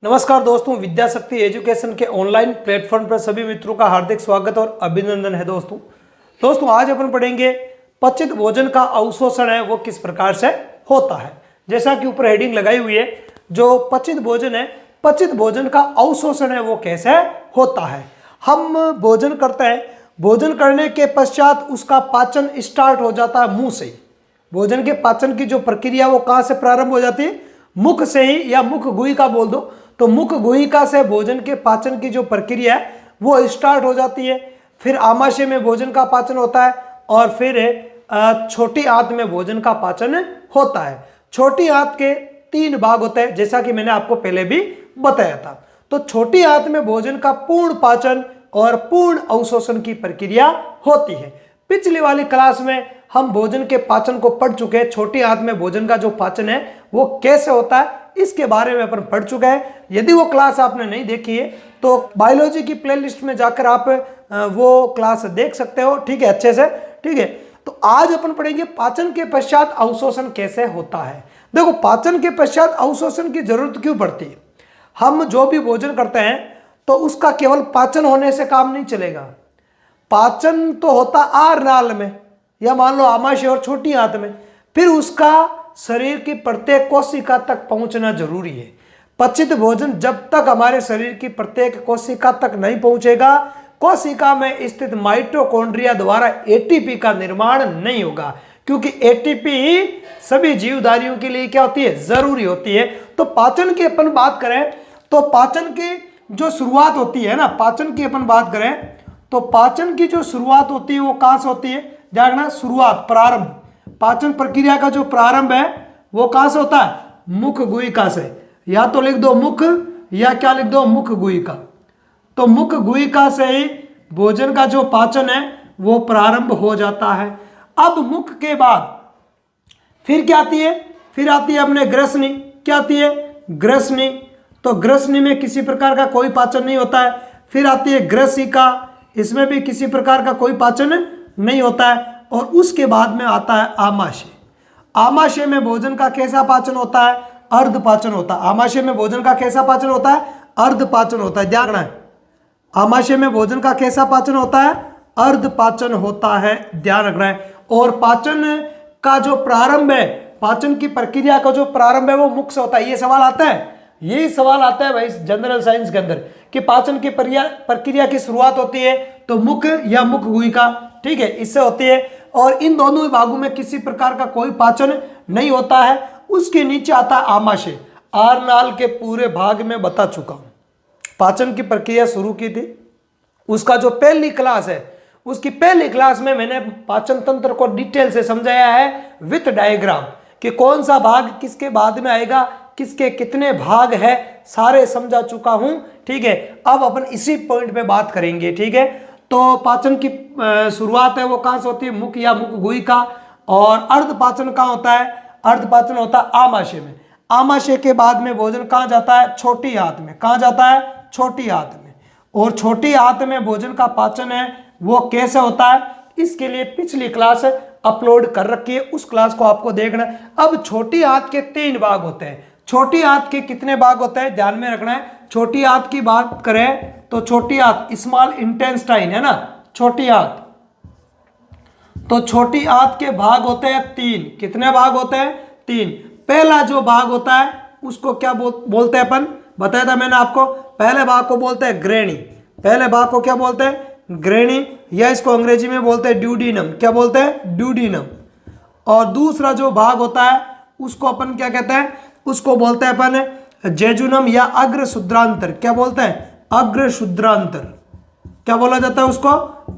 नमस्कार दोस्तों, विद्या शक्ति एजुकेशन के ऑनलाइन प्लेटफॉर्म पर सभी मित्रों का हार्दिक स्वागत और अभिनंदन है। दोस्तों आज अपन पढ़ेंगे पचित भोजन का अवशोषण है वो किस प्रकार से होता है। जैसा कि ऊपर हेडिंग लगाई हुई है, जो पचित भोजन है, पचित भोजन का अवशोषण है वो कैसे होता है। हम भोजन करते हैं, भोजन करने के पश्चात उसका पाचन स्टार्ट हो जाता है मुंह से ही। भोजन के पाचन की जो प्रक्रिया वो कहाँ से प्रारंभ हो जाती है? मुख से ही, या मुख गुहिका बोल दो तो मुख गुहिका से भोजन के पाचन की जो प्रक्रिया है वो स्टार्ट हो जाती है। फिर आमाशय में भोजन का पाचन होता है और फिर छोटी आंत में भोजन का पाचन होता है। छोटी आंत के 3 भाग होते हैं, जैसा कि मैंने आपको पहले भी बताया था। तो छोटी आंत में भोजन का पूर्ण पाचन और पूर्ण अवशोषण की प्रक्रिया होती है। पिछली वाली क्लास में हम भोजन के पाचन को पढ़ चुके हैं। छोटी आंत में भोजन का जो पाचन है वो कैसे होता है इसके बारे में अपन पढ़ चुके हैं। यदि वो क्लास आपने नहीं देखी है तो बायोलॉजी की प्लेलिस्ट में जाकर आप वो क्लास देख सकते हो, ठीक है, अच्छे से, ठीक है। तो आज अपन पढ़ेंगे पाचन के पश्चात अवशोषण कैसे होता है। देखो, पाचन के पश्चात अवशोषण की जरूरत क्यों पड़ती है? हम जो भी भोजन करते हैं तो उसका केवल पाचन होने से काम नहीं चलेगा। पाचन तो होता आहार नाल में, या मान लो आमाशय और छोटी आंत में, फिर उसका शरीर की प्रत्येक कोशिका तक पहुंचना जरूरी है। पचित भोजन जब तक हमारे शरीर की प्रत्येक कोशिका तक नहीं पहुंचेगा, कोशिका में स्थित माइटोकॉन्ड्रिया द्वारा एटीपी का निर्माण नहीं होगा, क्योंकि एटीपी ही सभी जीवधारियों के लिए क्या होती है? जरूरी होती है। तो पाचन की अपन बात करें तो पाचन की जो शुरुआत होती है ना, पाचन की अपन बात करें तो पाचन की जो शुरुआत होती है वो कहां से होती है? देखना, शुरुआत, प्रारंभ, पाचन प्रक्रिया का जो प्रारंभ है वो कहां से होता है? मुख गुहिका से। या तो लिख दो मुख, या क्या लिख दो? मुख गुहिका। तो मुख गुहिका से ही भोजन का जो पाचन है वो प्रारंभ हो जाता है। अब मुख के बाद फिर क्या आती है? फिर आती है अपने ग्रसनी। क्या आती है? ग्रसनी। तो ग्रसनी में किसी प्रकार का कोई पाचन नहीं होता है। फिर आती है ग्रसिका, इसमें भी किसी प्रकार का कोई पाचन नहीं होता है। और उसके बाद में आता है आमाशय। आमाशय में भोजन का कैसा पाचन होता है? अर्ध पाचन होता है। आमाशय में भोजन का कैसा पाचन होता है? अर्ध पाचन होता है। ध्यान रखना है, आमाशय में भोजन का कैसा पाचन होता है? अर्ध पाचन होता है, ध्यान रखना है। और पाचन का जो प्रारंभ है, पाचन की प्रक्रिया का जो प्रारंभ है वो मुख से होता है। ये सवाल आता है, यही सवाल आता है भाई जनरल साइंस के अंदर कि पाचन की प्रक्रिया की शुरुआत होती है तो मुख या मुख गुहिका, ठीक है, इससे होती है। और इन दोनों विभागों में किसी प्रकार का कोई पाचन नहीं होता है। उसके नीचे आता है आमाशय। आरनाल के पूरे भाग में बता चुका हूं, पाचन की प्रक्रिया शुरू की थी। उसका जो पहली क्लास है, उसकी पहली क्लास में मैंने पाचन तंत्र को डिटेल से समझाया है विथ डायग्राम, कि कौन सा भाग किसके बाद में आएगा, किसके कितने भाग है, सारे समझा चुका हूं, ठीक है। अब अपन इसी पॉइंट पे बात करेंगे, ठीक है। तो पाचन की शुरुआत है वो कहां से होती है? मुख या मुख गुहिका। और अर्ध पाचन कहां होता है? अर्ध पाचन होता है आमाशय में। आमाशय के बाद में भोजन कहां जाता है? छोटी आंत में। कहां जाता है? छोटी आंत में। और छोटी आंत में भोजन का पाचन है वो कैसे होता है, इसके लिए पिछली क्लास अपलोड कर रखी है, उस क्लास को आपको देखना है। अब छोटी आंत के 3 भाग होते हैं। छोटी आंत के कितने भाग होते हैं? ध्यान में रखना है। छोटी आंत की बात करें तो छोटी आंत, स्मॉल इंटेस्टाइन है ना, छोटी आंत। तो छोटी आंत के भाग होते हैं 3। कितने भाग होते हैं? 3। पहला जो भाग होता है उसको क्या बोलते हैं अपन? बताया था मैंने आपको। पहले भाग को बोलते हैं ग्रेणी। पहले भाग को क्या बोलते हैं? ग्रेणी, या इसको अंग्रेजी में बोलते हैं ड्यूडीनम। क्या बोलते हैं? ड्यूडीनम। और दूसरा जो भाग होता है उसको अपन क्या कहते हैं? उसको बोलते हैं अपन जेजुनम या अग्र शुद्रांतर। क्या बोलते हैं? अग्र शुद्रांतर। क्या बोला जाता है उसको?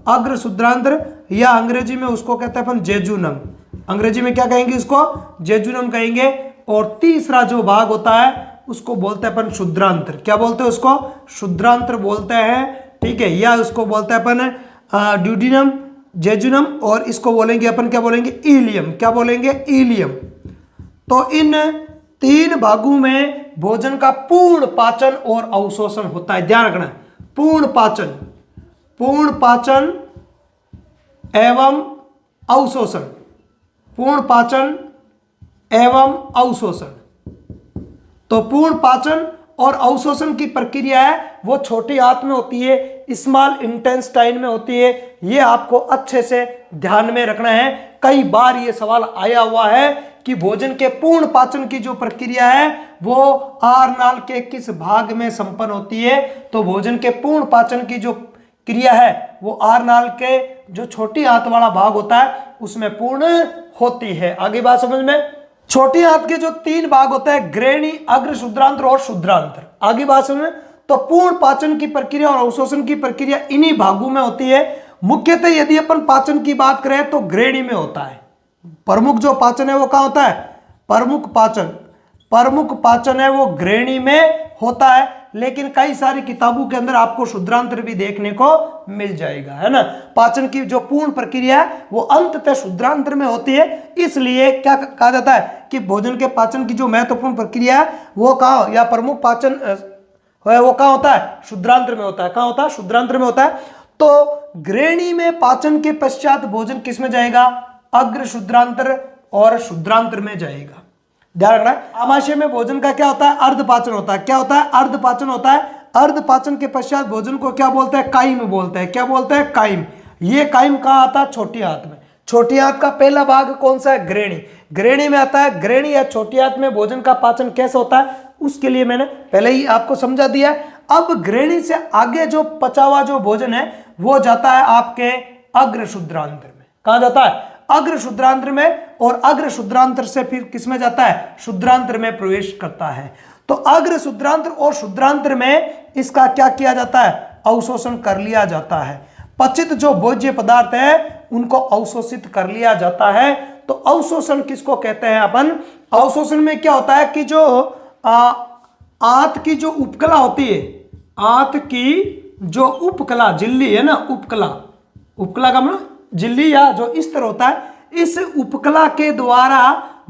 अग्र शुद्रांतर, या अंग्रेजी में उसको कहते हैं अपन जेजुनम। अंग्रेजी में क्या कहेंगे? इसको जेजुनम कहेंगे। और तीसरा जो भाग होता है उसको बोलते हैं अपन शुद्रांतर। क्या बोलते हैं उसको? शुद्रांतर बोलते हैं, ठीक है। या उसको बोलते हैं अपन ड्यूडीनम, जेजुनम, और इसको बोलेंगे अपन, क्या बोलेंगे? इलियम। क्या बोलेंगे? इलियम। तो इन 3 भागों में भोजन का पूर्ण पाचन और अवशोषण होता है। ध्यान रखना, पूर्ण पाचन, पूर्ण पाचन एवं अवशोषण, पूर्ण पाचन एवं अवशोषण। तो पूर्ण पाचन और अवशोषण की प्रक्रिया है वो छोटी आंत में होती है, स्मॉल इंटेस्टाइन में होती है। ये आपको अच्छे से ध्यान में रखना है। कई बार ये सवाल आया हुआ है कि भोजन के पूर्ण पाचन की जो प्रक्रिया है वो आहारनाल के किस भाग में संपन्न होती है। तो भोजन के पूर्ण पाचन की जो क्रिया है वो आहारनाल के जो छोटी आंत वाला भाग होता है उसमें पूर्ण होती है। आगे बात समझ में। छोटी आंत के जो 3 भाग होते हैं, ग्रहणी, अग्र शुद्रांत्र और शुद्रांत्र। आगे बात समझ में। तो पूर्ण पाचन की प्रक्रिया और अवशोषण की प्रक्रिया इन्हीं भागों में होती है। मुख्यतः यदि अपन पाचन की बात करें तो ग्रहणी में होता है। प्रमुख जो पाचन है वो कहाँ होता है? प्रमुख पाचन है वो ग्रहणी में होता है। लेकिन कई सारी किताबों के अंदर आपको शुद्रांत्र भी देखने को मिल जाएगा, है ना। पाचन की जो पूर्ण प्रक्रिया है वो अंततः शुद्रांत्र में होती है। इसलिए क्या कहा जाता है कि भोजन के पाचन की जो महत्वपूर्ण प्रक्रिया है वो कहाँ, या प्रमुख पाचन है वो कहाँ होता है? शुद्रांत्र में होता है। कहाँ होता है? शुद्रांत्र में होता है। तो ग्रहणी में पाचन के पश्चात भोजन किस में जाएगा? अग्र शुद्रांत्र और शुद्रांत्र में जाएगा। ध्यान रखना है। आमाशय में भोजन का क्या होता है? अर्धपाचन होता है। क्या होता है? अर्धपाचन होता है। अर्धपाचन के पश्चात भोजन को क्या बोलते हैं? काइम बोलते हैं। क्या बोलते हैं? काइम। ये काइम कहाँ आता है? छोटी आंत में। छोटी आंत का पहला भाग कौन सा है? ग्रहणी। ग्रहणी में आता है। ग्रहणी या छोटी आंत में भोजन का पाचन कैसे होता है उसके लिए मैंने पहले ही आपको समझा दिया है। अब ग्रहणी से आगे जो पचा हुआ जो भोजन है वो जाता है आपके अग्र शुद्रांत्र में। कहाँ जाता है? अग्र शुद्रांत्र में। और अग्र शुद्रांत्र से फिर किस में जाता है? शुद्रांत्र में प्रवेश करता है। तो अग्र शुद्रांत्र और शुद्रांत्र में इसका क्या किया जाता है? अवशोषण कर लिया जाता है। पचित जो भोज्य पदार्थ है उनको अवशोषित कर लिया जाता है। तो अवशोषण किसको कहते हैं अपन? अवशोषण में क्या होता है कि जो आंत की जो उपकला होती है, आंत की जो उपकला, झिल्ली है ना, उपकला का मतलब झिल्ली या जो स्तर होता है, इस उपकला के द्वारा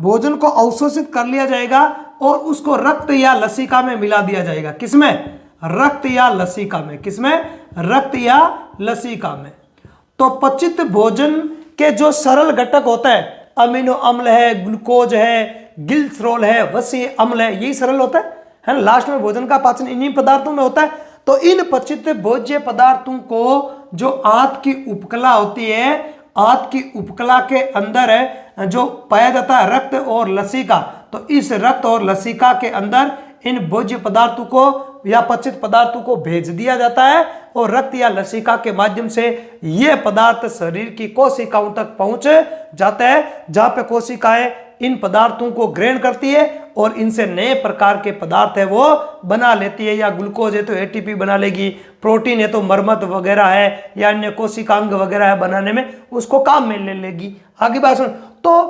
भोजन को अवशोषित कर लिया जाएगा और उसको रक्त या लसिका में मिला दिया जाएगा। किसमें? रक्त या लसिका में। किसमें? रक्त या लसिका में। तो पचित भोजन के जो सरल घटक होते हैं, अमीनो अम्ल है, ग्लूकोज है, गिल्सरोल है, वसीय अम्ल है, यही सरल होता है ना। लास्ट में भोजन का पाचन इन्हीं पदार्थों में होता है। तो इन पचित भोज्य पदार्थों को जो आंत की उपकला होती है, आंत की उपकला के अंदर है जो पाया जाता है रक्त और लसिका। तो इस रक्त और लसिका के अंदर इन भोज्य पदार्थों को या पचित पदार्थों को भेज दिया जाता है और रक्त या लसिका के माध्यम से ये पदार्थ शरीर की कोशिकाओं तक पहुंच जाता है, जहां पे कोशिकाएं इन पदार्थों को ग्रहण करती है और इनसे नए प्रकार के पदार्थ है वो बना लेती है। या ग्लूकोज है तो एटीपी बना लेगी, प्रोटीन है तो मरम्मत वगैरह है या अन्य कोशिकांग वगैरह है बनाने में, उसको काम में ले लेगी। आगे बात सुन। तो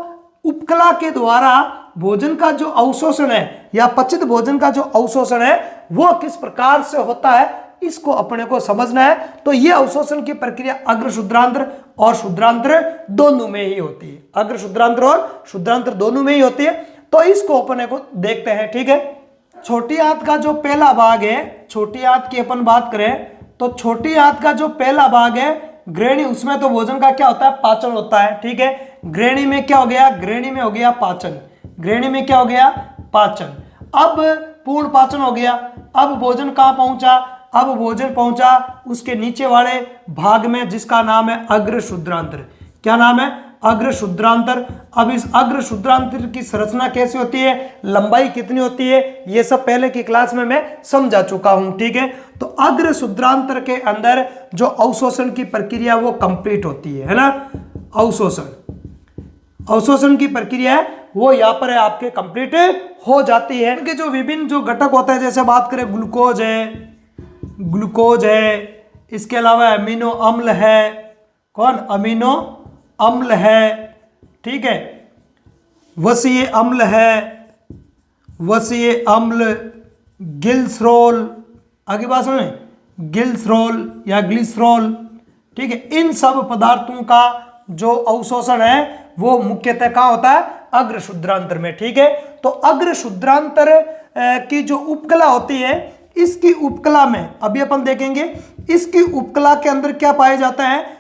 उपकला के द्वारा भोजन का जो अवशोषण है या पचित भोजन का जो अवशोषण है वो किस प्रकार से होता है इसको अपने को समझना है। तो ये अवशोषण की प्रक्रिया अग्र शुद्रांत्र और शुद्रांत्र दोनों में ही होती है। अग्र शुद्रांत्र और शुद्रांत्र दोनों में ही होती है। तो इसको अपने को देखते हैं, ठीक है। छोटी आंत का जो पहला भाग है, छोटी आंत की अपन बात करें तो छोटी आंत का जो पहला भाग है ग्रहणी, उसमें तो भोजन का क्या होता है? पाचन होता है, ठीक है। ग्रहणी में क्या हो गया? ग्रहणी में हो गया पाचन। ग्रहणी में क्या हो गया? पाचन। अब पूर्ण पाचन हो गया। अब भोजन कहाँ पहुंचा? अब भोजन पहुंचा उसके नीचे वाले भाग में जिसका नाम है अग्र शुद्रांत्र। क्या नाम है? अग्र शुद्रांत्र। अब इस अग्र शुद्रांत्र की संरचना कैसी होती है, लंबाई कितनी होती है, ये सब पहले की क्लास में मैं समझा चुका हूं, ठीक है। तो अग्र शुद्रांत्र के अंदर जो अवशोषण की प्रक्रिया वो कंप्लीट होती है ना। अवशोषण की प्रक्रिया है वो यहाँ पर आपके कंप्लीट हो जाती है। इनके जो विभिन्न जो घटक होते हैं, जैसे बात करें ग्लूकोज है, इसके अलावा अमीनो अम्ल है। कौन? अमीनो अम्ल है, ठीक है। वसीय अम्ल है, वसीय अम्ल, गिल्सरोल, आगे बात सुने, गिल्सरोल या ग्लिसरॉल, ठीक है। इन सब पदार्थों का जो अवशोषण है वो मुख्यतः कहाँ होता है? अग्र शुद्रांत्र में, ठीक है। तो अग्र शुद्रांत्र की जो उपकला होती है, इसकी उपकला में अभी अपन देखेंगे, इसकी उपकला के अंदर क्या पाए जाता है?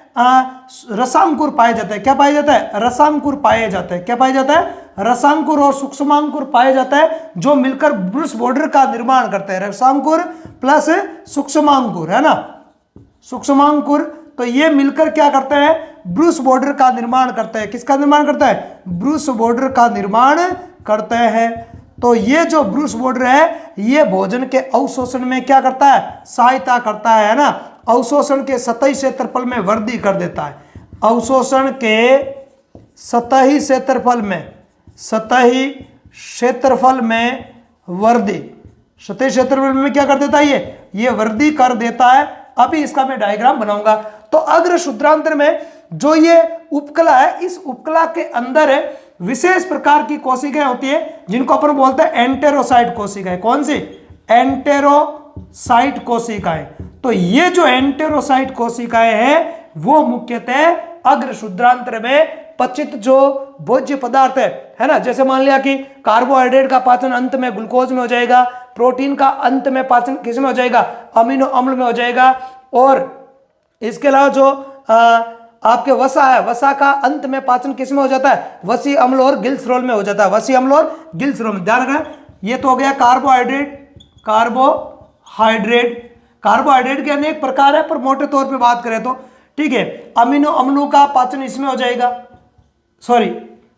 रसांकुर पाए जाते हैं। क्या पाए जाता है? रसांकुर पाए जाते हैं। क्या पाए जाता है? रसांकुर और सूक्ष्मांकुर पाए जाता है जो मिलकर ब्रूस बॉर्डर का निर्माण करते हैं। रसांकुर प्लस सूक्ष्मांकुर, है ना, सूक्ष्मांकुर, तो ये मिलकर क्या करते हैं, ब्रूस बॉर्डर का निर्माण करते हैं। किसका निर्माण करता है, ब्रूस बॉर्डर का निर्माण करते हैं। तो ये जो ब्रूस बॉर्डर है ये भोजन के अवशोषण में क्या करता है, सहायता करता है ना, अवशोषण के सतही क्षेत्रफल में वृद्धि कर देता है। अवशोषण के सतही क्षेत्रफल में, सतही क्षेत्रफल में वृद्धि, सतही क्षेत्रफल में क्या कर देता है, ये वृद्धि कर देता है। अभी इसका मैं डायग्राम बनाऊंगा। तो अग्र शुद्रांत्र में जो ये उपकला है, इस उपकला के अंदर विशेष प्रकार की कोशिकाएं होती है जिनको अपन बोलते हैं एंटेरोसाइट कोशिकाएं। कौन सी, एंटेरोसाइट कोशिकाएं। तो ये जो एंटेरोसाइट कोशिकाएं हैं वो मुख्यतः अग्र शुद्रांत्र में पचित जो भोज्य पदार्थ है ना, जैसे मान लिया कि कार्बोहाइड्रेट का पाचन अंत में ग्लूकोज में हो जाएगा, प्रोटीन का अंत में पाचन किस में हो जाएगा, अमीनो अम्ल में हो जाएगा, और इसके अलावा जो आपके वसा है, वसा का अंत में पाचन किस में हो जाता है, वसी अम्ल और गिल्सरोल में हो जाता है, वसी अम्ल और गिल्सरोल में। ध्यान रखना, ये तो हो गया कार्बोहाइड्रेट। कार्बोहाइड्रेट के अनेक प्रकार है, पर मोटे तौर पे बात करें तो ठीक है, अमीनो अम्लों का पाचन इसमें हो जाएगा, सॉरी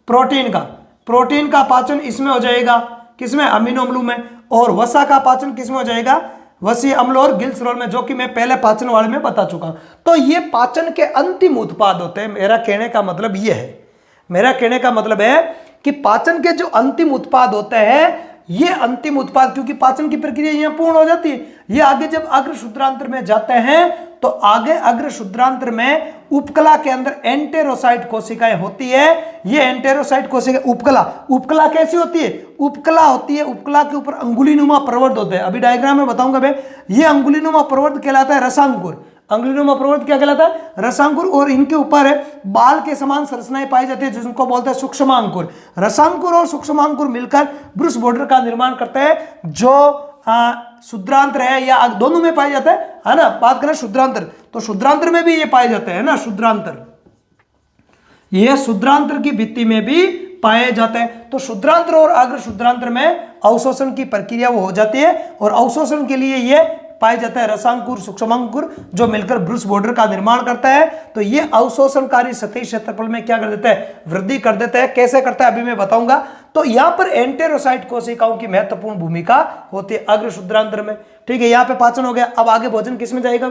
प्रोटीन का पाचन इसमें हो जाएगा, किसमें, अमीनो अम्लों में, और वसा का पाचन किसमें हो जाएगा, वसी अम्ल और गिल्सरोल में, जो कि मैं पहले पाचन वाले में बता चुका हूं। तो ये पाचन के अंतिम उत्पाद होते हैं। मेरा कहने का मतलब ये है, मेरा कहने का मतलब है कि पाचन के जो अंतिम उत्पाद होते हैं, ये अंतिम उत्पाद, क्योंकि पाचन की प्रक्रिया यहां पूर्ण हो जाती है, ये आगे जब अग्र शुद्रांत्र में जाते हैं तो आगे अग्र शुद्रांत्र में उपकला के अंदर एंटेरोसाइट कोशिकाएं होती है। ये एंटेरोसाइट कोशिकाएं, उपकला कैसी होती है, उपकला होती है, उपकला के ऊपर अंगुलीनुमा प्रवर्ध होते हैं। अभी डायग्राम में बताऊंगा मैं, ये अंगुलीनुमा प्रवर्ध कहलाता है रसांकुर। अंगुलीनुमा प्रवर्ध क्या कहलाता है, रसांकुर, और इनके ऊपर बाल के समान संरचनाएं पाई जाती है जिनको बोलते हैं सूक्ष्मांकुर। रसांकुर और सूक्ष्मांकुर मिलकर ब्रूस बॉर्डर का निर्माण करते हैं, जो शुद्रांत्र है या दोनों में पाए जाता है ना। बात करें शुद्रांत्र, तो शुद्रांत्र में भी ये पाए जाते हैं ना, शुद्रांत्र, ये शुद्रांत्र की भित्ति में भी पाए जाते हैं। तो शुद्रांत्र और अग्र शुद्रांत्र में अवशोषण की प्रक्रिया वो हो जाती है, और अवशोषण के लिए ये पाए जाता है रसांकुर, सूक्ष्मांकुर, जो मिलकर ब्रूस बॉर्डर का निर्माण करता है। तो ये अवशोषणकारी सतही क्षेत्रफल में क्या कर देता है, वृद्धि कर देता है। कैसे करता है अभी मैं बताऊंगा। तो यहां पर एंटेरोसाइट कोशिकाओं की महत्वपूर्ण भूमिका होती है अग्र शुद्रांत्र में, ठीक है। यहां पे पाचन हो गया, अब आगे भोजन किस में जाएगा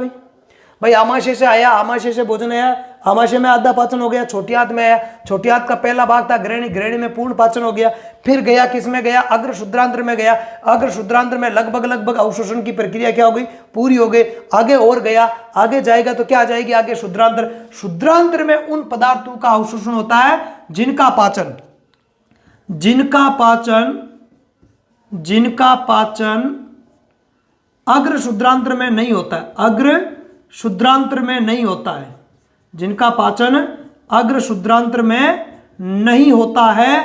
भाई आमाशय से आया, आमाशय से भोजन आया, आमाशय में आधा पाचन हो गया, छोटी आंत में आया, छोटी आंत का पहला भाग था ग्रहणी, ग्रहणी में पूर्ण पाचन हो गया, फिर गया किस में गया, अग्र शुद्रांत्र में गया, अग्र शुद्रांत्र में लगभग अवशोषण की प्रक्रिया क्या हो गई, पूरी हो गई, आगे और गया, आगे जाएगा तो क्या आ जाएगी आगे शुद्रांत्र। शुद्रांत्र में उन पदार्थों का अवशोषण होता है जिनका पाचन अग्र शुद्रांत्र में नहीं होता है, अग्र शुद्रांत्र में नहीं होता है, जिनका पाचन अग्र शुद्रांत्र में नहीं होता है,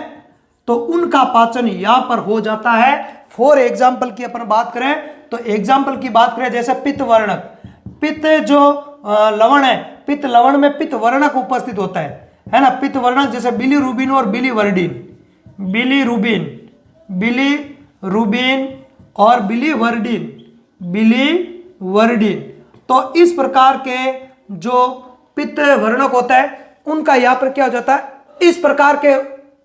तो उनका पाचन यहां पर हो जाता है। फॉर एग्जाम्पल की अपन बात करें तो एग्जाम्पल की बात करें जैसे पित्त वर्णक, पित्त जो लवण है, पित्त लवण में पित्त वर्णक उपस्थित होता है ना, पित्त वर्णक जैसे बिलीरुबिन और बिलीवर्डिन, बिलीरुबिन और बिलीवर्डिन। तो इस प्रकार के जो पित्त वर्णक होता है उनका यहाँ पर क्या हो जाता है, इस प्रकार के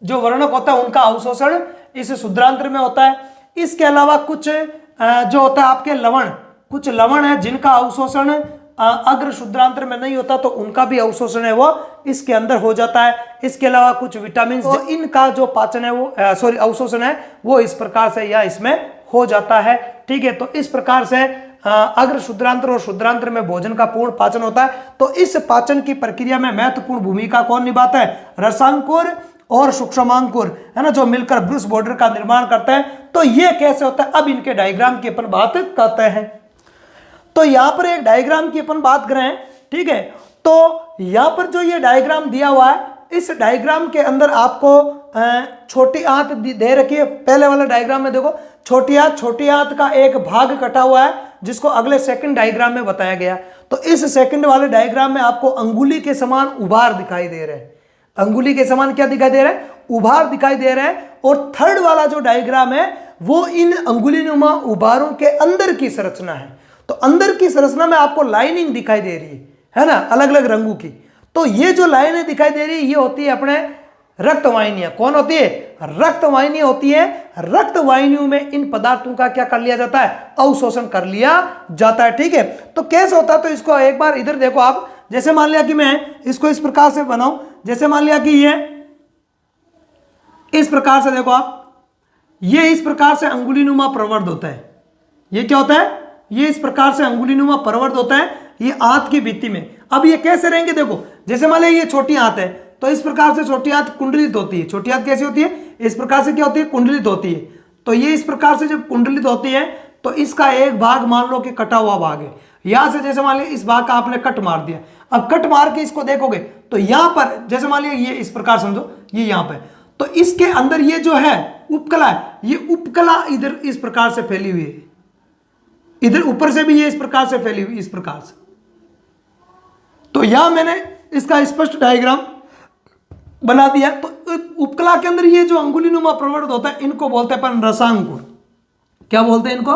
जो वर्णक होता है उनका अवशोषण इस शुद्रांत्र में होता है। इसके अलावा कुछ जो होता है आपके लवण, कुछ लवण है जिनका अवशोषण अग्र शुद्रांत्र में नहीं होता, तो उनका भी अवशोषण है वो इसके अंदर हो जाता है। इसके अलावा कुछ विटामिन, तो इनका जो पाचन है वो अवशोषण है वो इस प्रकार से या इसमें हो जाता है, ठीक है। तो इस प्रकार से अग्र शुद्रांत्र और शुद्रांत्र में भोजन का पूर्ण पाचन होता है। तो इस पाचन की प्रक्रिया में महत्वपूर्ण भूमिका कौन निभाता है, रसांकुर और सूक्ष्मांकुर, है ना, जो मिलकर ब्रूस बॉर्डर का निर्माण करते हैं। तो ये कैसे होता है, अब इनके डायग्राम की अपन बात करते हैं। तो यहां पर एक डायग्राम की अपन बात करें, ठीक है। तो यहां पर जो ये डायग्राम दिया हुआ है, इस डायग्राम के अंदर आपको छोटी आंत दे रखी है। पहले वाले डायग्राम में देखो छोटी आंत का एक भाग कटा हुआ है जिसको अगले सेकंड डायग्राम में बताया गया। तो इस सेकंड वाले डायग्राम में आपको अंगुली के समान उभार दिखाई दे रहे हैं, अंगुली के समान क्या दिखाई दे रहा है, उभार दिखाई दे रहा है। और थर्ड वाला जो डायग्राम है वो इन अंगुलीनुमा उभारों के अंदर की संरचना है। तो अंदर की संरचना में आपको लाइनिंग दिखाई दे रही है ना, अलग अलग रंगों की। तो ये जो लाइनें दिखाई दे रही है ये होती है अपने रक्तवाहिनियां। कौन होती है, रक्तवाहिनियां होती है। रक्तवाहिनियों में इन पदार्थों का क्या कर लिया जाता है, अवशोषण कर लिया जाता है। ठीक है, तो कैसे होता है, तो इसको एक बार इधर देखो आप। जैसे मान लिया कि मैं इसको इस प्रकार से बनाऊं, जैसे मान लिया कि ये इस प्रकार से, देखो आप, ये इस प्रकार से अंगुलीनुमा प्रवर्ध होता है। ये क्या होता है, ये इस प्रकार से अंगुलीनुमा प्रवर्ध होता है, ये आंत की भित्ति में। अब ये कैसे रहेंगे, देखो जैसे मान लिया ये छोटी आंत है, तो इस प्रकार से छोटी आंत कुंडलित होती है। छोटी आंत कैसी होती है, इस प्रकार से क्या होती है, कुंडलित होती है। तो ये इस प्रकार से जब कुंडलित होती है तो इसका एक भाग मान लो कि कटा हुआ भाग है। यहां से जैसे मान लिया इस भाग का आपने कट मार दिया, अब कट मार के इसको देखोगे तो यहां पर जैसे मान लिया ये इस प्रकार समझो, ये यहां पर, तो इसके अंदर ये जो है उपकला है, ये उपकला इधर इस प्रकार से फैली हुई है, इधर ऊपर से भी ये इस प्रकार से फैली हुई, इस प्रकार से। तो यहां मैंने इसका स्पष्ट डायग्राम बना दिया। तो उपकला के अंदर ये जो अंगुलीनुमा प्रवर्ध होता है इनको बोलते हैं अपन रसांकुर। क्या बोलते हैं इनको,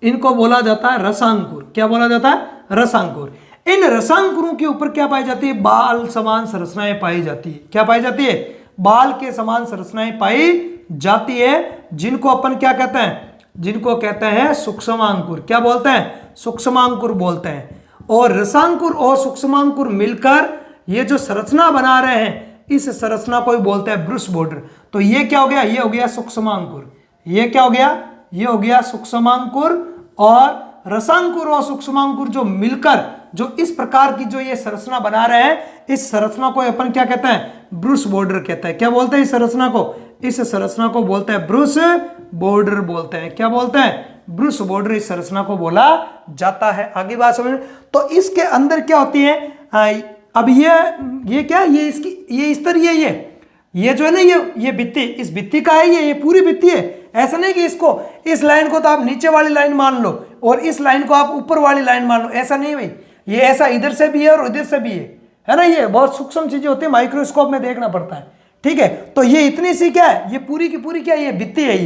इनको बोला जाता है रसांकुर। क्या बोला जाता है, रसांकुर। इन रसांकुरों के ऊपर क्या पाई जाती है, बाल समान संरचनाएं पाई जाती है। क्या पाई जाती है, बाल के समान संरचनाएं पाई जाती है, जिनको अपन क्या कहते हैं, जिनको कहते हैं सूक्ष्मांकुर। क्या बोलते हैं, सूक्ष्मांकुर बोलते हैं। और रसांकुर और सूक्ष्मांकुर मिलकर ये जो संरचना बना रहे हैं, इस संरचना को ही बोलते हैं ब्रूस बॉर्डर। तो ये क्या हो गया, ये हो गया सूक्ष्मांकुर। ये क्या हो गया, ये हो गया सूक्ष्मांकुर। और रसांकुर और सूक्ष्मांकुर जो मिलकर जो इस प्रकार की जो ये संरचना बना रहे हैं, इस संरचना को अपन क्या कहते हैं, ब्रूस बॉर्डर कहते हैं। क्या बोलते हैं इस संरचना को, इस संरचना को बोलते हैं ब्रूस बॉर्डर बोलते हैं। क्या बोलते हैं, ब्रूस बॉर्डर इस संरचना को बोला जाता है। आगे बात समझ। तो इसके अंदर क्या होती है, अब ये क्या, ये इसकी ये इस तरह ये जो है ना, ये भित्ति, इस भित्ति का है, ये पूरी भित्ति है। ऐसा नहीं कि इसको, इस लाइन को तो आप नीचे वाली लाइन मान लो और इस लाइन को आप ऊपर वाली लाइन मान लो, ऐसा नहीं भाई। ये ऐसा इधर से भी है और इधर से भी है ना। ये बहुत सूक्ष्म चीजें होती है, माइक्रोस्कोप में देखना पड़ता है। ठीक है, तो ये इतनी सी क्या है, ये पूरी की पूरी क्या, ये भित्ति है,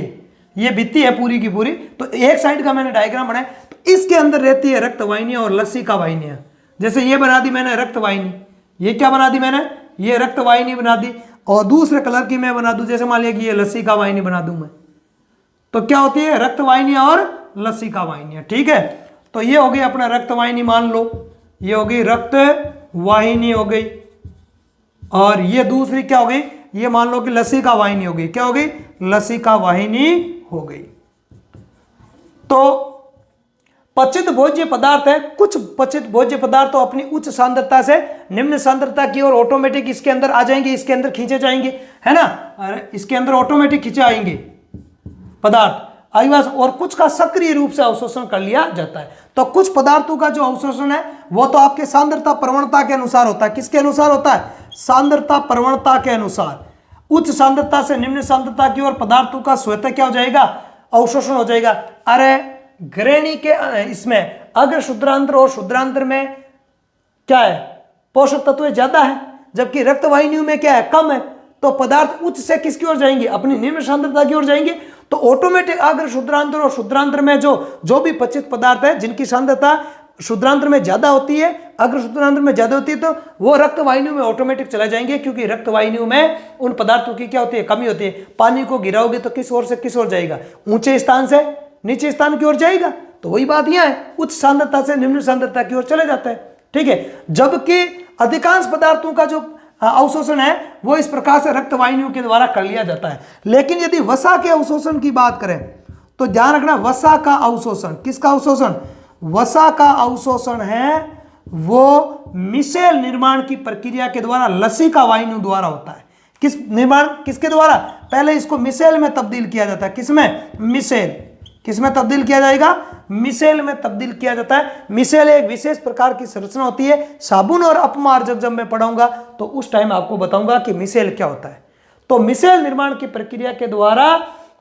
ये भित्ति है पूरी की पूरी। तो एक साइड का मैंने डायग्राम बनाया, तो इसके अंदर रहती है रक्तवाहिनियां और लसिका वाहिनियां। जैसे ये बना दी मैंने रक्तवाहिनी, ये क्या बना दी मैंने, ये रक्तवाहिनी बना दी। और दूसरे कलर की मैं बना दूं, जैसे मान लिया कि ये लसिका वाहिनी बना दूं मैं, तो क्या होती है, रक्तवाहिनियां और लसिका वाहिनियां। ठीक है, तो ये हो गई अपना रक्तवाहिनी, मान लो ये हो गई रक्तवाहिनी हो गई। और ये दूसरी क्या हो गई, ये मान लो कि लसिका वाहिनी हो गई। क्या हो गई, लसिका वाहिनी हो गई। तो पचित भोज्य पदार्थ है, कुछ पचित भोज्य पदार्थ तो अपनी उच्च सांद्रता से निम्न सांद्रता की ओर ऑटोमेटिक इसके अंदर आ जाएंगे, इसके अंदर खींचे जाएंगे, है ना। अरे इसके अंदर ऑटोमेटिक खींचे आएंगे पदार्थ आईवास, और कुछ का सक्रिय रूप से अवशोषण कर लिया जाता है। तो कुछ पदार्थों का जो अवशोषण है वो तो आपके सांद्रता प्रवणता के अनुसार होता है। किसके अनुसार होता है, सांद्रता प्रवणता के अनुसार। उच्च सांद्रता से निम्न सांद्रता की ओर पदार्थों का स्वतः क्या हो जाएगा, अवशोषण हो जाएगा। अरे ग्रेणी के इसमें अग्र शुद्रांत्र और शुद्रांत्र में क्या है, पोषक तत्व ज्यादा है, जबकि रक्तवाहिनियों में क्या है, कम है। तो पदार्थ उच्च से किसकी ओर जाएंगे, अपनी निम्न सांद्रता की ओर जाएंगे। तो ऑटोमेटिक अग्र शुद्रांत्र और शुद्रांत्र में जो भी पचित पदार्थ है जिनकी सांद्रता शुद्रांत्र में ज्यादा होती है, अग्र शुद्रांत्र में ज्यादा होती है, तो वो रक्तवाहिनियों में ऑटोमेटिक चला जाएंगे, क्योंकि रक्तवाहिनियों में उन पदार्थों की क्या होती है, कमी होती है। पानी को गिराओगे तो किस ओर से किस ओर जाएगा, ऊंचे स्थान से नीचे स्थान की ओर जाएगा। तो वही बात यहां है, उच्च सांद्रता से निम्न सांद्रता की ओर चले जाता है। ठीक है, जबकि अधिकांश पदार्थों का जो अवशोषण है वो इस प्रकार से रक्तवाहिनियों के द्वारा कर लिया जाता है। लेकिन यदि वसा के अवशोषण की बात करें तो ध्यान रखना, वसा का अवशोषण, किसका अवशोषण, वसा का अवशोषण है वो मिसेल निर्माण की प्रक्रिया के द्वारा लसिका वाहिनियों द्वारा होता है। किस निर्माण, किसके द्वारा, पहले इसको मिसेल में तब्दील किया जाता है। किसमें, मिसेल, किसमें तब्दील किया जाएगा, मिसेल में तब्दील किया जाता है। मिसेल एक विशेष प्रकार की संरचना होती है। साबुन और अपमार्जक जब मैं पढ़ाऊंगा तो उस टाइम आपको बताऊंगा कि मिसेल क्या होता है। तो मिसेल निर्माण की प्रक्रिया के द्वारा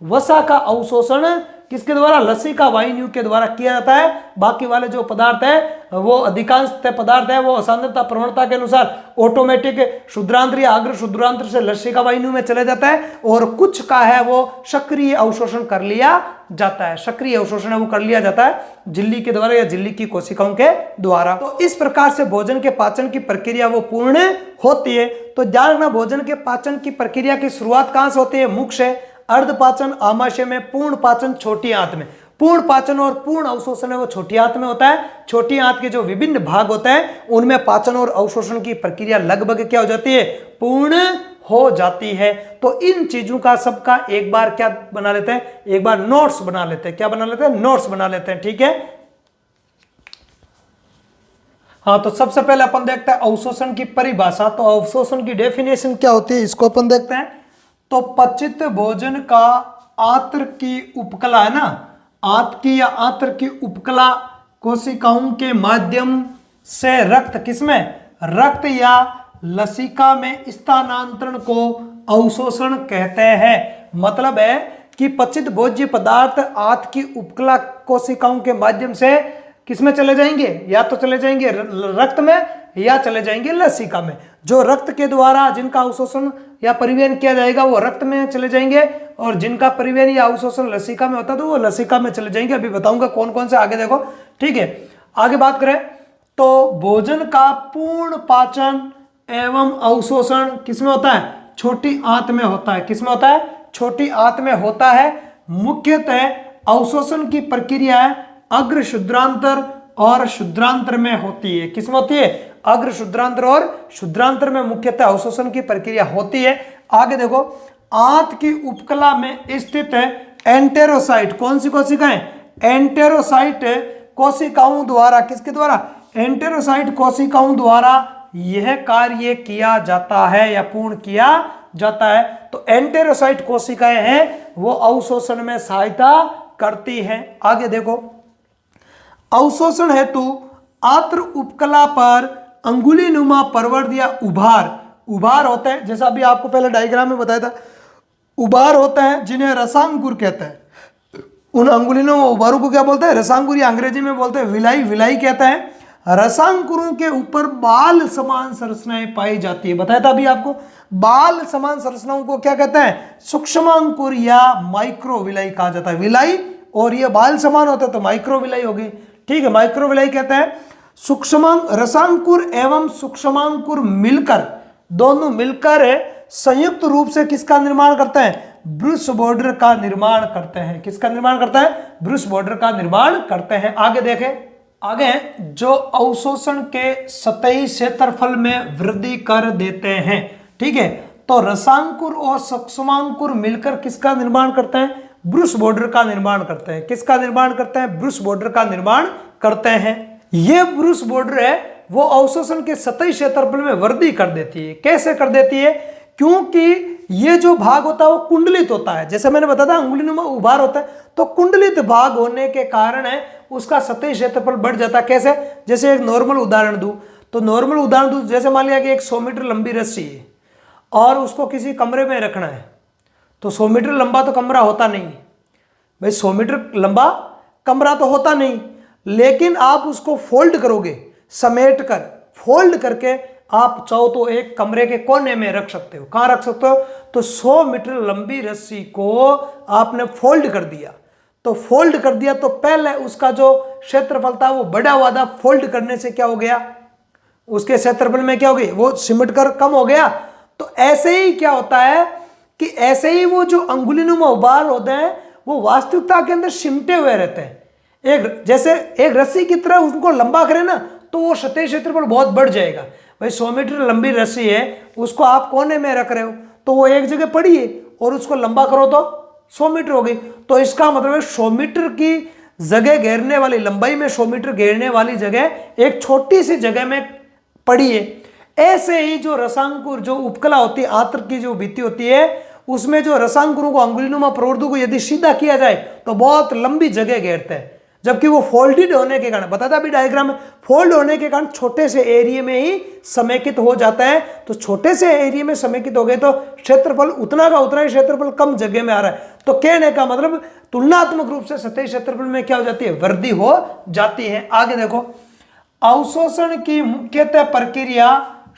वसा का अवशोषण किसके द्वारा, लसिका वाहिनियों के द्वारा किया जाता है। बाकी वाले जो पदार्थ है वो अधिकांश पदार्थ है वो सांद्रता प्रवणता के अनुसार ऑटोमेटिक शुद्रांतर या अग्र शुद्रांतर से लसिका वाहिनियों में चले जाता है, और कुछ का है वो सक्रिय अवशोषण कर लिया जाता है। सक्रिय अवशोषण वो कर लिया जाता है झिल्ली के द्वारा या झिल्ली की कोशिकाओं के द्वारा। तो इस प्रकार से भोजन के पाचन की प्रक्रिया वो पूर्ण होती है। तो ध्यान रखना, भोजन के पाचन की प्रक्रिया की शुरुआत कहां से होती है, मुख से, अर्धपाचन आमाशय में, पूर्ण पाचन छोटी आंत में। पूर्ण पाचन और पूर्ण अवशोषण है वो छोटी आंत में होता है। छोटी आंत के जो विभिन्न भाग होते हैं उनमें पाचन और अवशोषण की प्रक्रिया लगभग क्या हो जाती है, पूर्ण हो जाती है। तो इन चीजों का सबका एक बार क्या बना लेते हैं, एक बार नोट्स बना लेते हैं। क्या बना लेते हैं, नोट्स बना लेते हैं। ठीक है, हाँ, तो सबसे पहले अपन देखते हैं अवशोषण की परिभाषा। तो अवशोषण की डेफिनेशन क्या होती है इसको अपन देखते हैं। तो पचित भोजन का आंत्र की उपकला है ना, आंत की या आंत्र की उपकला कोशिकाओं के माध्यम से रक्त किसमें, रक्त या लसिका में स्थानांतरण को अवशोषण कहते हैं। मतलब है कि पचित भोज्य पदार्थ आंत की उपकला कोशिकाओं के माध्यम से किसमें चले जाएंगे, या तो चले जाएंगे रक्त में या चले जाएंगे लसिका में। जो रक्त के द्वारा जिनका अवशोषण या परिवहन किया जाएगा वो रक्त में चले जाएंगे, और जिनका परिवहन या अवशोषण लसिका में होता है तो वो लसिका में चले जाएंगे। अभी बताऊंगा कौन कौन से, आगे देखो। ठीक है, आगे बात करें तो भोजन का पूर्ण पाचन एवं अवशोषण किसमें होता है, छोटी आंत में होता है। किसमें होता है, छोटी आंत में होता है। मुख्यतः अवशोषण की प्रक्रिया अग्र शुद्रांतर और शुद्रांतर में होती है। किसमें होती है, अग्र शुद्रांतर और शुद्रांतर में मुख्यतः अवशोषण की प्रक्रिया होती है। आगे देखो, आंत की उपकला में स्थित एंटेरोसाइट, कौन सी कोशिकाएं, एंटेरोसाइट कोशिकाओं द्वारा, किसके द्वारा, एंटेरोसाइट कोशिकाओं द्वारा यह कार्य किया जाता है या पूर्ण किया जाता है। तो एंटेरोसाइट कोशिकाएं हैं वो अवशोषण में सहायता करती हैं। आगे देखो, अवशोषण हेतु आंत्र उपकला पर अंगुली नुमा परवर्त या उभार होते हैं। जैसा अभी आपको पहले डायग्राम में बताया था, उभार होते हैं जिन्हें रसांकुर कहते हैं। उन अंगुलियों उभारों को क्या बोलते हैं, रसांकुर, या अंग्रेजी में बोलते हैं विलाई कहते हैं। रसांकुरों के ऊपर बाल समान संरचनाएं पाई जाती है। बताया था अभी आपको, बाल समान संरचनाओं को क्या कहते हैं, सूक्ष्मांकुर या माइक्रोविलाई कहा जाता है। विलाई और ये बाल समान होते हैं तो माइक्रोविलाई होगी। ठीक है, माइक्रोविलाई कहते हैं। रसांकुर एवं सूक्ष्मांकुर मिलकर, दोनों मिलकर संयुक्त रूप से किसका निर्माण करते हैं, ब्रूस बॉर्डर का निर्माण करते हैं। किसका निर्माण करता है, ब्रूस बॉर्डर का निर्माण करते हैं। आगे देखें, आगे जो अवशोषण के सतही क्षेत्रफल में वृद्धि कर देते हैं। ठीक है, तो रसांकुर और सूक्ष्मांकुर मिलकर किसका निर्माण करते हैं, ब्रूस बॉर्डर का निर्माण करते हैं। किसका निर्माण करते हैं, ब्रूस बॉर्डर का निर्माण करते हैं। ये ब्रूस बॉर्डर है वो अवशोषण के सतही क्षेत्रफल में वृद्धि कर देती है। कैसे कर देती है, क्योंकि ये जो भाग होता है वो कुंडलित होता है। जैसे मैंने बताया था अंगुलीनुमा उभार होता है, तो कुंडलित भाग होने के कारण है उसका सतही क्षेत्रफल बढ़ जाता है। कैसे, जैसे एक नॉर्मल उदाहरण दूं तो नॉर्मल उदाहरण दूं, जैसे मान लिया कि एक 100 मीटर लंबी रस्सी है और उसको किसी कमरे में रखना है, तो 100 मीटर लंबा तो कमरा होता नहीं भाई, 100 मीटर लंबा कमरा तो होता नहीं, लेकिन आप उसको फोल्ड करोगे, समेट कर फोल्ड करके आप चाहो तो एक कमरे के कोने में रख सकते हो। कहां रख सकते हो, तो 100 मीटर लंबी रस्सी को आपने फोल्ड कर दिया, तो फोल्ड कर दिया तो पहले उसका जो क्षेत्रफल था वो बढ़ा हुआ था, फोल्ड करने से क्या हो गया, उसके क्षेत्रफल में क्या हो गई, वो सिमट कर कम हो गया। तो ऐसे ही क्या होता है कि ऐसे ही वो जो अंगुलीनुमा उभार होते हैं वो वास्तविकता के अंदर सिमटे हुए रहते हैं। एक जैसे एक रस्सी की तरह उनको लंबा करें ना तो वो सतही क्षेत्रफल बहुत बढ़ जाएगा। भाई 100 मीटर लंबी रस्सी है, उसको आप कोने में रख रहे हो तो वो एक जगह पड़ी है और उसको लंबा करो तो 100 मीटर हो गई। तो इसका मतलब है 100 मीटर की जगह घेरने वाली, लंबाई में 100 मीटर घेरने वाली जगह एक छोटी सी जगह में पड़ी है। ऐसे ही जो रसांकुर, जो उपकला होती है, आंत्र की जो भित्ति होती है, उसमें जो रसांकुरों को, अंगुलीनुमा प्रवर्तों को यदि सीधा किया जाए तो बहुत लंबी जगह घेरते हैं, जबकि वो फोल्डेड होने के कारण, बताता अभी डायग्राम में, फोल्ड होने के कारण छोटे से एरिया में ही समेकित हो जाता है। तो छोटे से एरिया में समेकित हो गए तो क्षेत्रफल उतना का उतना ही क्षेत्रफल कम जगह में आ रहा है, तो कहने का मतलब तुलनात्मक रूप से सतही क्षेत्रफल में क्या हो जाती है, वृद्धि हो जाती है। आगे देखो, अवशोषण की मुख्यतः प्रक्रिया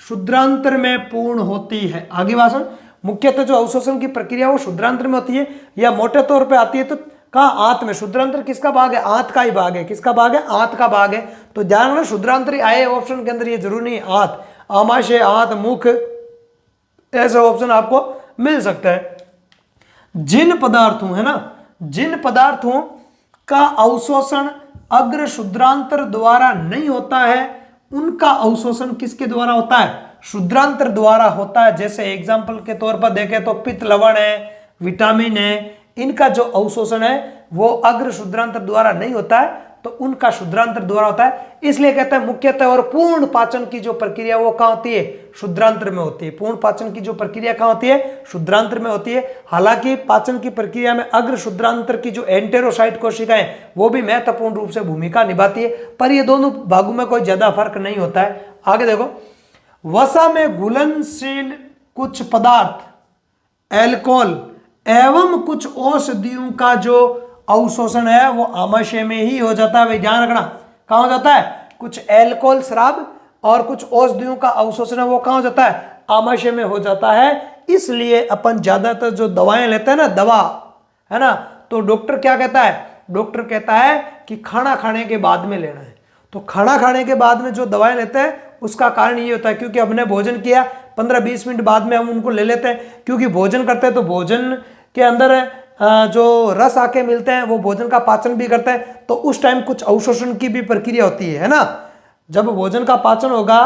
शुद्रांतर में पूर्ण होती है। आगे भाषण, मुख्यतः जो अवशोषण की प्रक्रिया वो शुद्रांतर में होती है या मोटे तौर पे आती है तो कहाँ, आंत में। शुद्रांतर किसका भाग है, आंत का ही भाग है। किसका भाग है, आंत का भाग है। तो ध्यान रखना शुद्रांतर आए ऑप्शन के अंदर, ये जरूरी नहीं है आंत, आमाशय, आंत, मुख, ऐसे ऑप्शन आपको मिल सकता है। जिन पदार्थों, है ना, जिन पदार्थों का अवशोषण अग्र शुद्रांतर द्वारा नहीं होता है उनका अवशोषण किसके द्वारा होता है, शुद्रांतर द्वारा होता है। जैसे एग्जांपल के तौर पर देखें तो पित्त लवण है, विटामिन है, इनका जो अवशोषण है वो अग्र शुद्रांतर द्वारा नहीं होता है तो उनका शुद्रांतर द्वारा होता है। इसलिए कहते हैं मुख्यतः और पूर्ण पाचन की जो प्रक्रिया वो कहाँ होती है, शुद्रांतर में होती है। पूर्ण पाचन की जो प्रक्रिया कहाँ होती है, शुद्रांतर में होती है। हालांकि पाचन की प्रक्रिया में अग्र शुद्रांतर की जो एंटेरोसाइट कोशिकाएं वो भी महत्वपूर्ण रूप से भूमिका निभाती है, पर ये दोनों भागों में कोई ज्यादा फर्क नहीं होता है। आगे देखो, वसा में घुलनशील कुछ पदार्थ, एल्कोहल एवं कुछ औषधियों का जो अवशोषण है वो आमाशय में ही हो जाता है। भाई ध्यान रखना, कहाँ हो जाता है, कुछ एल्कोहल शराब और कुछ औषधियों का अवशोषण है वो कहाँ हो जाता है, आमाशय में हो जाता है। इसलिए अपन ज्यादातर जो दवाएं लेते हैं ना, दवा, है ना, तो डॉक्टर क्या कहता है, डॉक्टर कहता है कि खाना खाने के बाद में लेना है। तो खाना खाने के बाद में जो दवाएं लेते हैं उसका कारण ये होता है क्योंकि हमने भोजन किया 15-20 मिनट बाद में हम उनको ले लेते हैं, क्योंकि भोजन करते हैं तो भोजन के अंदर जो रस आके मिलते हैं वो भोजन का पाचन भी करते हैं, तो उस टाइम कुछ अवशोषण की भी प्रक्रिया होती है ना। जब भोजन का पाचन होगा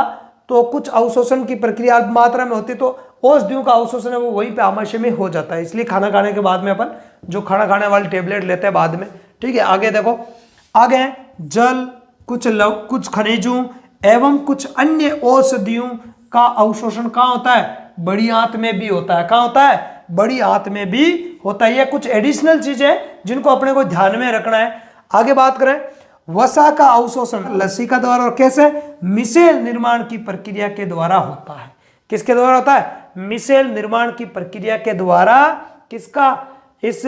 तो कुछ अवशोषण की प्रक्रिया अल्प मात्रा में होती है, तो औषधियों का अवशोषण है वो वहीं पे आमाशय में हो जाता है। इसलिए खाना खाने के बाद में अपन जो खाना खाने वाली टेबलेट लेते हैं बाद में, ठीक है। आगे देखो, आगे जल, कुछ खनिजों एवं कुछ अन्य औषधियों का अवशोषण कहाँ होता है, बड़ी आंत में भी होता है। कहाँ होता है, बड़ी आंत में भी होता है। ये कुछ एडिशनल चीजें जिनको अपने को ध्यान में रखना है। आगे बात करें, वसा का अवशोषण लसिका द्वारा और कैसे, मिसेल निर्माण की प्रक्रिया के द्वारा होता है। किसके द्वारा होता है, मिसेल निर्माण की प्रक्रिया के द्वारा किसका, इस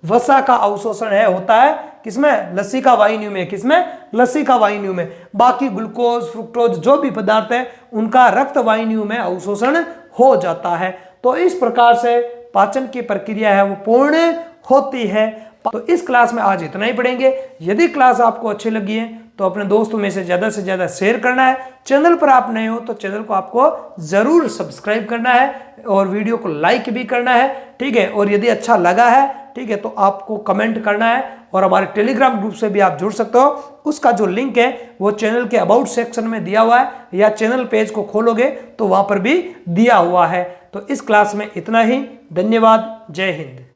वसा का अवशोषण है होता है किसमें, लसिका वाहिनियों में। किसमें, लसिका वाहिनियों में। बाकी ग्लूकोज, फ्रुक्टोज जो भी पदार्थ है उनका रक्त वाहिनियों में अवशोषण हो जाता है। तो इस प्रकार से पाचन की प्रक्रिया है वो पूर्ण होती है। तो इस क्लास में आज इतना ही पढ़ेंगे। यदि क्लास आपको अच्छी लगी है तो अपने दोस्तों में से ज्यादा शेयर करना है। चैनल पर आप नए हो तो चैनल को आपको जरूर सब्सक्राइब करना है और वीडियो को लाइक भी करना है, ठीक है। और यदि अच्छा लगा है, ठीक है, तो आपको कमेंट करना है और हमारे टेलीग्राम ग्रुप से भी आप जुड़ सकते हो। उसका जो लिंक है वो चैनल के अबाउट सेक्शन में दिया हुआ है, या चैनल पेज को खोलोगे तो वहां पर भी दिया हुआ है। तो इस क्लास में इतना ही। धन्यवाद। जय हिंद।